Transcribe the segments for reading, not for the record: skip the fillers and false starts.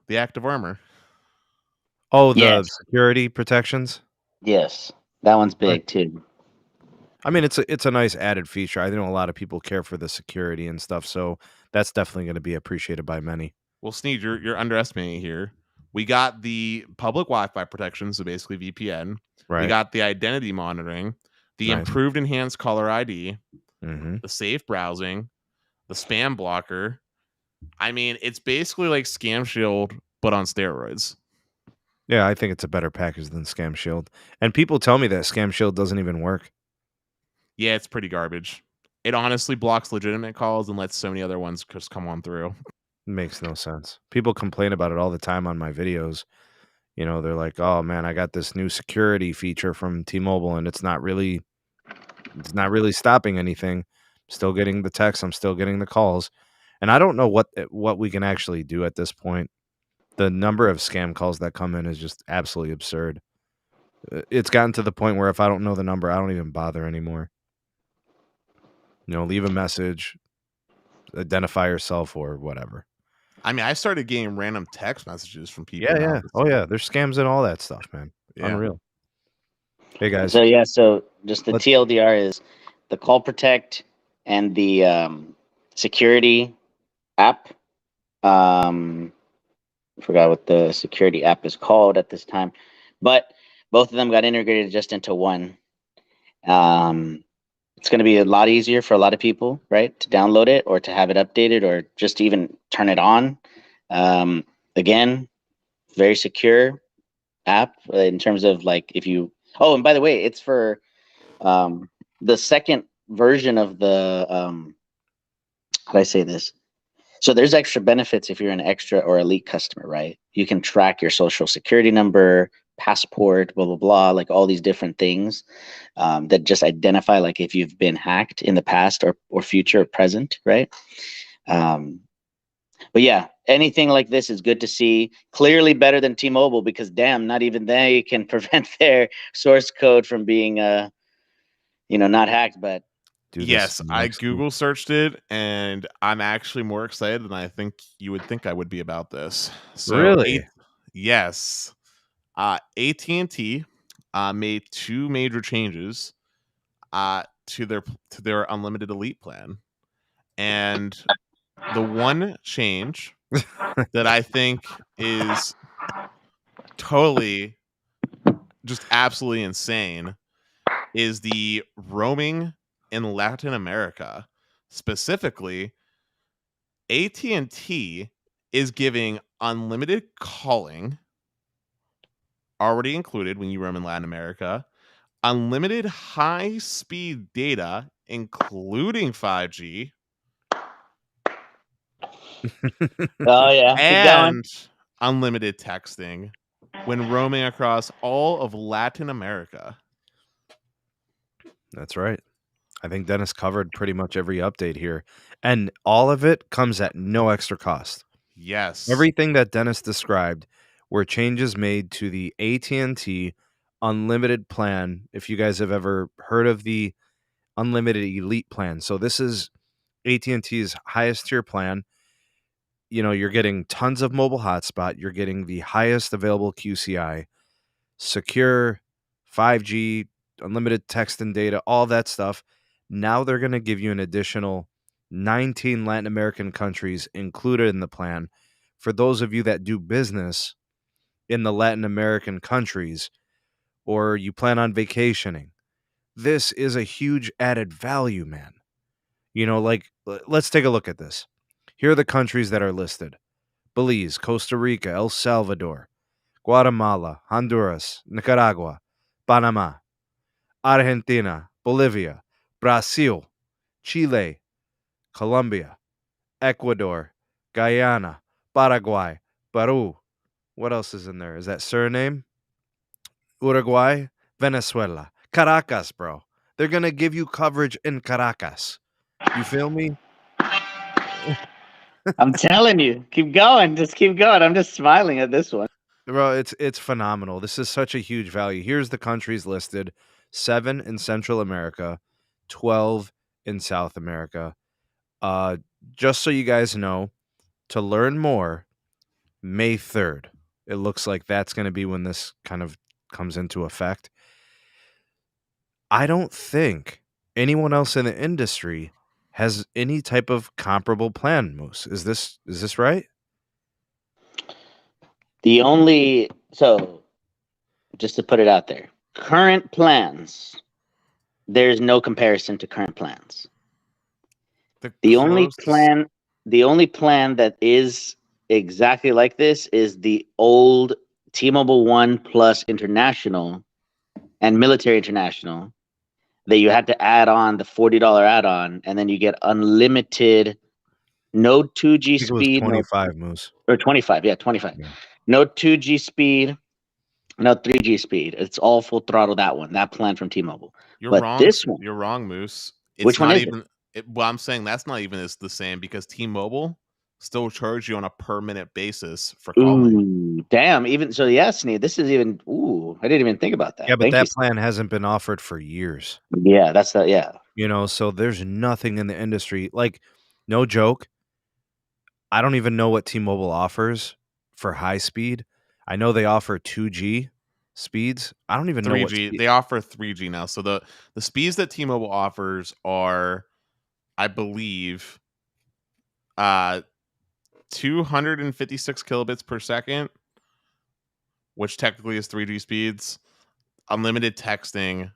the active armor. Oh, the Yes. security protections. Yes, that one's Right. big too. I mean, it's a nice added feature. I know a lot of people care for the security and stuff, so that's definitely going to be appreciated by many. Well, Sneed, you're underestimating here. We got the public Wi-Fi protection, so basically VPN. Right. We got the identity monitoring, the Nice. improved enhanced caller ID, Mm-hmm. the safe browsing, the spam blocker. I mean, it's basically like Scam Shield, but on steroids. Yeah, I think it's a better package than Scam Shield. And people tell me that Scam Shield doesn't even work. Yeah, it's pretty garbage. It honestly blocks legitimate calls and lets so many other ones just come on through. It makes no sense. People complain about it all the time on my videos. You know, they're like, "Oh man, I got this new security feature from T-Mobile and it's not really stopping anything. Still getting the texts, I'm still getting the calls." And I don't know what we can actually do at this point. The number of scam calls that come in is just absolutely absurd. It's gotten to the point where if I don't know the number, I don't even bother anymore. You know, leave a message, identify yourself or whatever. I mean, I started getting random text messages from people. Yeah, now. yeah. Oh yeah, there's scams and all that stuff, man. Yeah. Unreal. Hey guys. So just the TLDR is the Call Protect and the security app. Forgot what the security app is called at this time, but both of them got integrated just into one. It's going to be a lot easier for a lot of people, right, to download it or to have it updated or just even turn it on. Again, very secure app in terms of like if you. Oh, and by the way, it's for the second version of the. How do I say this? So there's extra benefits if you're an extra or elite customer, right? You can track your social security number, passport, blah, blah, blah, like all these different things that just identify like if you've been hacked in the past or future or present, right? But yeah, anything like this is good to see. Clearly better than T-Mobile because damn, not even they can prevent their source code from being, not hacked, but yes, I Google searched it, and I'm actually more excited than I think you would think I would be about this. So, really? Yes. AT&T made two major changes to their unlimited elite plan, and the one change that I think is totally just absolutely insane is the roaming in Latin America. Specifically, AT&T is giving unlimited calling, already included when you roam in Latin America, unlimited high-speed data, including 5G. Oh yeah, and unlimited texting when roaming across all of Latin America. That's right. I think Dennis covered pretty much every update here. And all of it comes at no extra cost. Yes. Everything that Dennis described were changes made to the AT&T unlimited plan. If you guys have ever heard of the unlimited elite plan. So this is AT&T's highest tier plan. You know, you're getting tons of mobile hotspot. You're getting the highest available QCI, secure 5G, unlimited text and data, all that stuff. Now they're going to give you an additional 19 Latin American countries included in the plan. For those of you that do business in the Latin American countries or you plan on vacationing, this is a huge added value, man. You know, like, let's take a look at this. Here are the countries that are listed: Belize, Costa Rica, El Salvador, Guatemala, Honduras, Nicaragua, Panama, Argentina, Bolivia, Brazil, Chile, Colombia, Ecuador, Guyana, Paraguay, Peru. What else is in there? Is that Suriname? Uruguay, Venezuela, Caracas, bro. They're going to give you coverage in Caracas. You feel me? I'm telling you, keep going. Just keep going. I'm just smiling at this one. Bro, it's phenomenal. This is such a huge value. Here's the countries listed: 7 in Central America, 12 in South America. Just so you guys know, to learn more, May 3rd. It looks like that's going to be when this kind of comes into effect. I don't think anyone else in the industry has any type of comparable plan, Moose. Is this right? So just to put it out there, current plans, there's no comparison to current plans. The only plan that is exactly like this is the old T-Mobile One Plus International and Military International that you had to add on the $40 add-on, and then you get unlimited, no 2G speed, 25 Moose. Or 25, yeah, 25. Yeah. No 2G speed, no 3G speed. It's all full throttle, that plan from T-Mobile. You're wrong. This one, you're wrong, Moose. It's which one is even, it? Well, I'm saying that's not even the same because T-Mobile still charge you on a per minute basis for calling. Ooh, damn. Even so, yeah, Sneed, this is even. Ooh, I didn't even think about that. Yeah, but that plan hasn't been offered for years. Yeah, that's that. Yeah, so there's nothing in the industry. Like, no joke. I don't even know what T-Mobile offers for high speed. I know they offer 2G speeds. I don't even know what 3G. They offer 3G now. So the speeds that T-Mobile offers are, I believe, 256 kilobits per second, which technically is 3G speeds, unlimited texting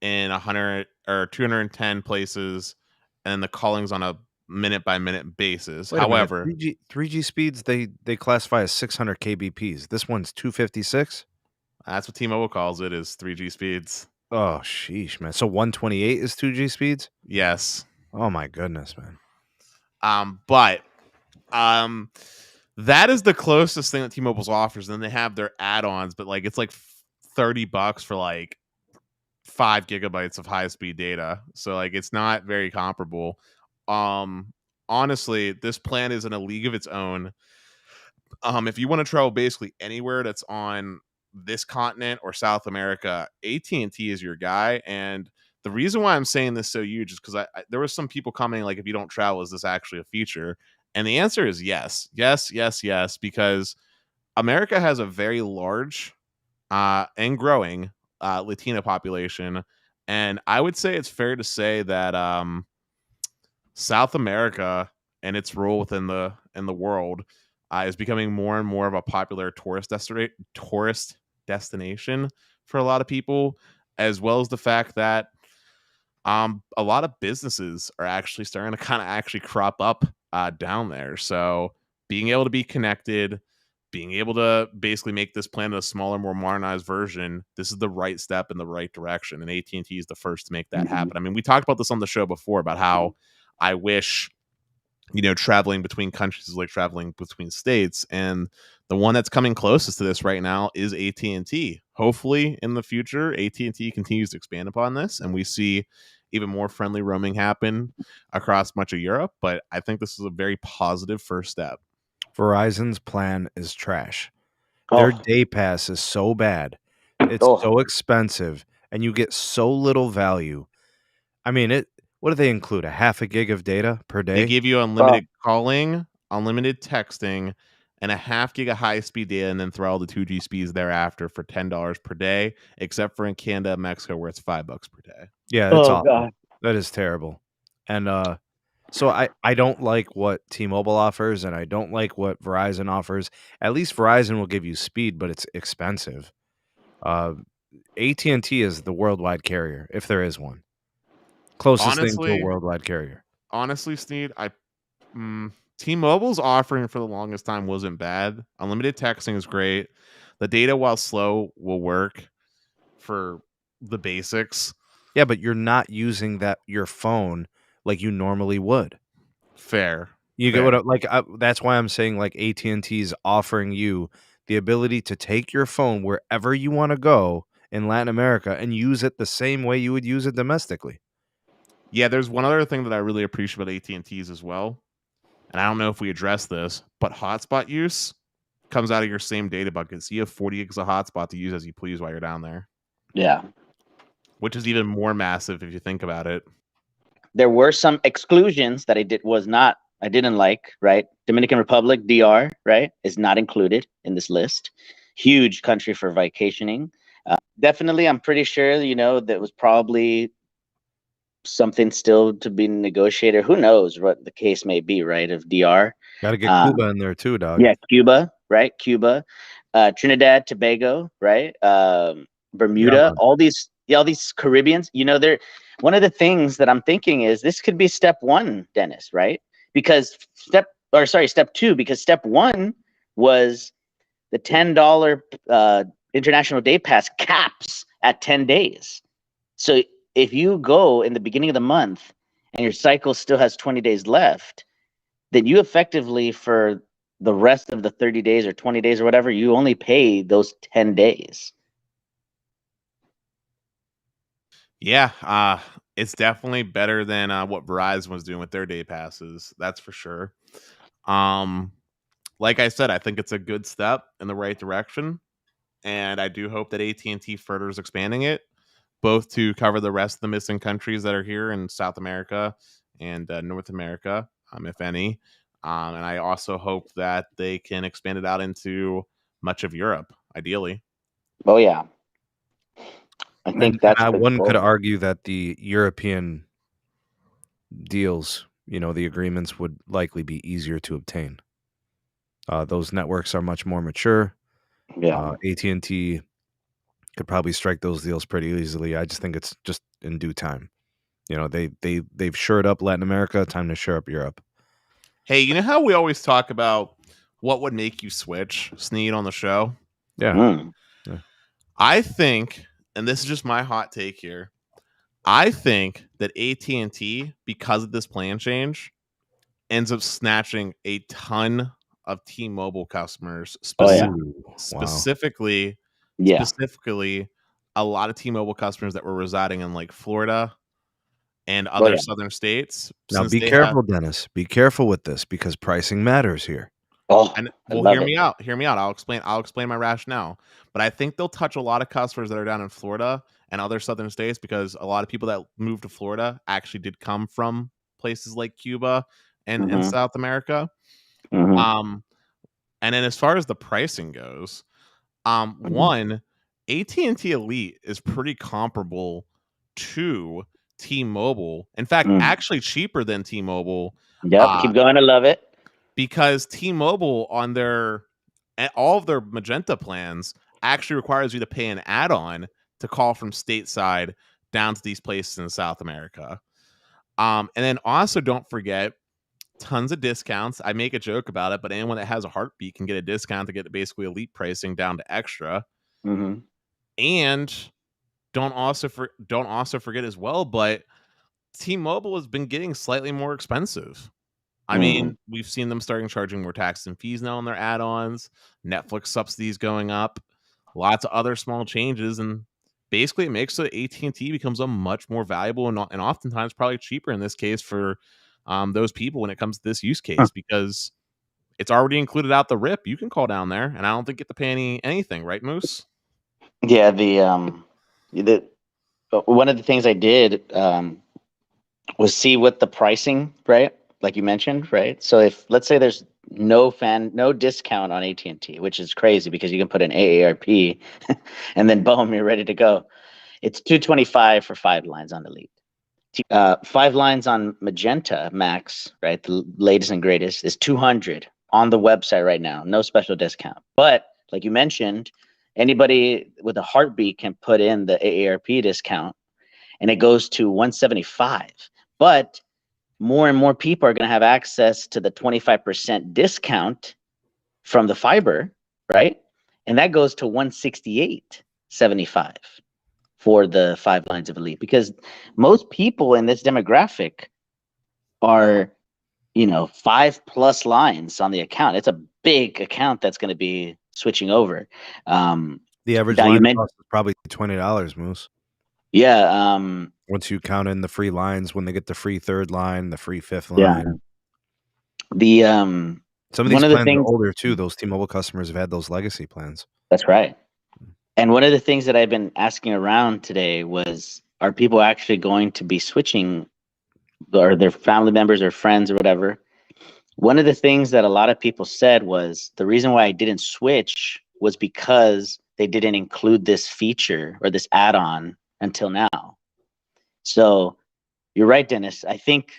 in 100 or 210 places, and the calling's on a minute by minute basis. However, 3G speeds they classify as 600 kbps. This one's 256. That's what T-Mobile calls it, is 3G speeds. Oh, sheesh, man. So 128 is 2G speeds? Yes. Oh my goodness, man. But that is the closest thing that T-Mobile's offers. And then they have their add-ons, but like it's like $30 for like 5 gigabytes of high-speed data. So like it's not very comparable. Honestly, this plan is in a league of its own. If you want to travel basically anywhere that's on this continent or South America, AT&T is your guy. And the reason why I'm saying this so huge is because there was some people commenting like, if you don't travel, is this actually a feature? And the answer is yes, because America has a very large and growing Latino population. And I would say it's fair to say that South America and its role within the world is becoming more and more of a popular tourist destination for a lot of people, as well as the fact that a lot of businesses are actually starting to kind of actually crop up down there. So being able to be connected, being able to basically make this plan a smaller, more modernized version, this is the right step in the right direction. And AT&T is the first to make that happen. I mean, we talked about this on the show before about how I wish, traveling between countries is like traveling between states. And the one that's coming closest to this right now is AT&T. Hopefully in the future, AT&T continues to expand upon this and we see even more friendly roaming happen across much of Europe. But I think this is a very positive first step. Verizon's plan is trash. Their day pass is so bad. It's so expensive and you get so little value. I mean, what do they include? A half a gig of data per day? They give you unlimited calling, unlimited texting, and a half gig of high-speed data, and then throw all the 2G speeds thereafter for $10 per day, except for in Canada and Mexico where it's $5 per day. Yeah, it's awful. God. That is terrible. And so I don't like what T-Mobile offers, and I don't like what Verizon offers. At least Verizon will give you speed, but it's expensive. AT&T is the worldwide carrier, if there is one. Closest thing to a worldwide carrier. Honestly, Sneed, T-Mobile's offering for the longest time wasn't bad. Unlimited texting is great. The data, while slow, will work for the basics. Yeah, but you're not using your phone like you normally would. Fair. You get what that's why I'm saying like AT&T is offering you the ability to take your phone wherever you want to go in Latin America and use it the same way you would use it domestically. Yeah, there's one other thing that I really appreciate about AT&T's as well. And I don't know if we address this, but hotspot use comes out of your same data bucket. So you have 40 gigs of hotspot to use as you please while you're down there. Yeah. Which is even more massive if you think about it. There were some exclusions that was not I didn't like, right? Dominican Republic, DR, right, is not included in this list. Huge country for vacationing. Definitely, I'm pretty sure, that was probably something still to be negotiated. Who knows what the case may be, right, of DR. Got to get Cuba in there too, dog. Yeah, Cuba, right? Cuba, Trinidad, Tobago, right? Bermuda, Yeah, all these Caribbeans. They're one of the things that I'm thinking is this could be step one, Dennis, right? Because step two, because step one was the $10 international day pass caps at 10 days. So if you go in the beginning of the month and your cycle still has 20 days left, then you effectively, for the rest of the 30 days or 20 days or whatever, you only pay those 10 days. Yeah, it's definitely better than what Verizon was doing with their day passes. That's for sure. Like I said, I think it's a good step in the right direction, and I do hope that AT&T furthers expanding it, both to cover the rest of the missing countries that are here in South America and North America, if any. And I also hope that they can expand it out into much of Europe, ideally. Oh yeah, I think that's the one could goal. argue that the European deals, the agreements would likely be easier to obtain. Those networks are much more mature. Yeah. AT&T could probably strike those deals pretty easily. I just think it's just in due time. They've shored up Latin America. Time to shore up Europe. Hey, you know how we always talk about what would make you switch, Sneed, on the show? Yeah. Yeah. I think, and this is just my hot take here, I think that AT&T, because of this plan change, ends up snatching a ton of T-Mobile customers. Oh yeah. Specifically, Yeah. a lot of T-Mobile customers that were residing in like Florida and other southern states. Now be careful, Dennis. Be careful with this because pricing matters here. Oh, hear me out. Hear me out. I'll explain my rationale. But I think they'll touch a lot of customers that are down in Florida and other southern states, because a lot of people that moved to Florida actually did come from places like Cuba and South America. Mm-hmm. And then as far as the pricing goes, one, AT&T Elite is pretty comparable to T-Mobile. In fact, actually cheaper than T-Mobile. Yep, keep going. I love it. Because T-Mobile on all of their Magenta plans actually requires you to pay an add-on to call from stateside down to these places in South America. And then also don't forget tons of discounts. I make a joke about it, but anyone that has a heartbeat can get a discount to get basically elite pricing down to extra. Mm-hmm. And don't also forget as well, but T-Mobile has been getting slightly more expensive. I mean, we've seen them starting charging more taxes and fees now on their add-ons, Netflix subsidies going up, lots of other small changes, and basically it makes the AT&T becomes a much more valuable and oftentimes probably cheaper in this case for those people when it comes to this use case, because it's already included out the rip. You can call down there, and I don't think you have to pay anything, right, Moose? Yeah, the one of the things I did was see what the pricing, right? Like you mentioned, right? So if let's say there's no discount on AT&T, which is crazy because you can put an AARP and then boom, you're ready to go. It's $225 for 5 lines on Elite. 5 lines on Magenta MAX, right? The latest and greatest is $200 on the website right now. No special discount. But like you mentioned, anybody with a heartbeat can put in the AARP discount and it goes to $175. But more and more people are going to have access to the 25% discount from the fiber, right? And that goes to $168.75 for the 5 lines of Elite, because most people in this demographic are, 5+ lines on the account. It's a big account that's going to be switching over. The average line cost is probably $20, Moose. Yeah. Once you count in the free lines, when they get the free 3rd line, the free 5th line. Yeah. Some of these plans are older too. Those T-Mobile customers have had those legacy plans. That's right. And one of the things that I've been asking around today was, are people actually going to be switching, or their family members or friends or whatever, one of the things that a lot of people said was the reason why I didn't switch was because they didn't include this feature or this add-on until now. So you're right, Dennis. I think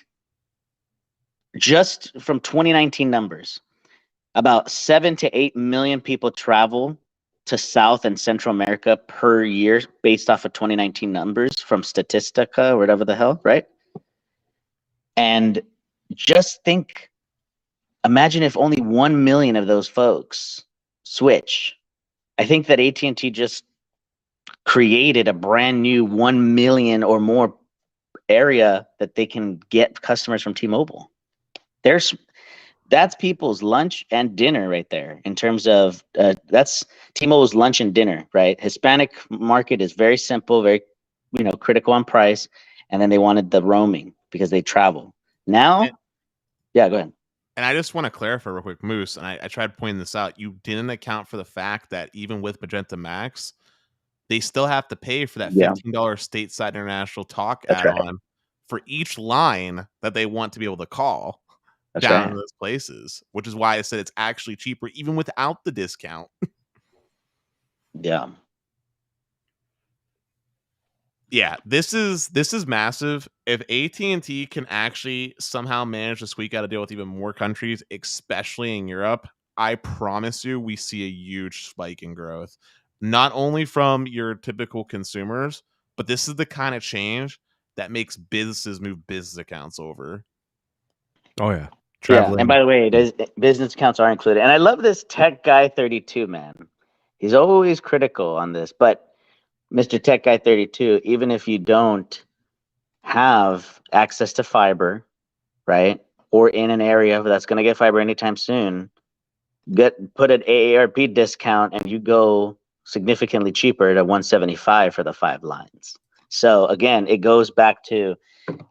just from 2019 numbers, about 7 to 8 million people travel to South and Central America per year based off of 2019 numbers from Statistica or whatever the hell, right? And just think, imagine if only 1 million of those folks switch. I think that AT&T just created a brand new 1 million or more area that they can get customers from T-Mobile. That's people's lunch and dinner right there in terms of that's T-Mobile's lunch and dinner, right? Hispanic market is very simple, very, critical on price. And then they wanted the roaming because they travel. Now, yeah, go ahead. And I just want to clarify real quick, Moose, and I tried pointing this out. You didn't account for the fact that even with Magenta MAX, they still have to pay for that $15 stateside international talk add-on for each line that they want to be able to call down in those places, which is why I said it's actually cheaper even without the discount. Yeah. Yeah, this is massive. If AT&T can actually somehow manage to squeak out a deal with even more countries, especially in Europe, I promise you we see a huge spike in growth. Not only from your typical consumers, but this is the kind of change that makes businesses move business accounts over. Oh, yeah. Traveling. Yeah, and by the way, business accounts are included. And I love this tech guy 32, man. He's always critical on this, but Mr. Tech Guy 32, even if you don't have access to fiber, right, or in an area that's going to get fiber anytime soon, put an AARP discount and you go significantly cheaper to $175 for the 5 lines. So again, it goes back to,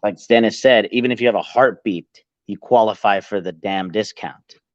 like Dennis said, even if you have a heartbeat, you qualify for the damn discount.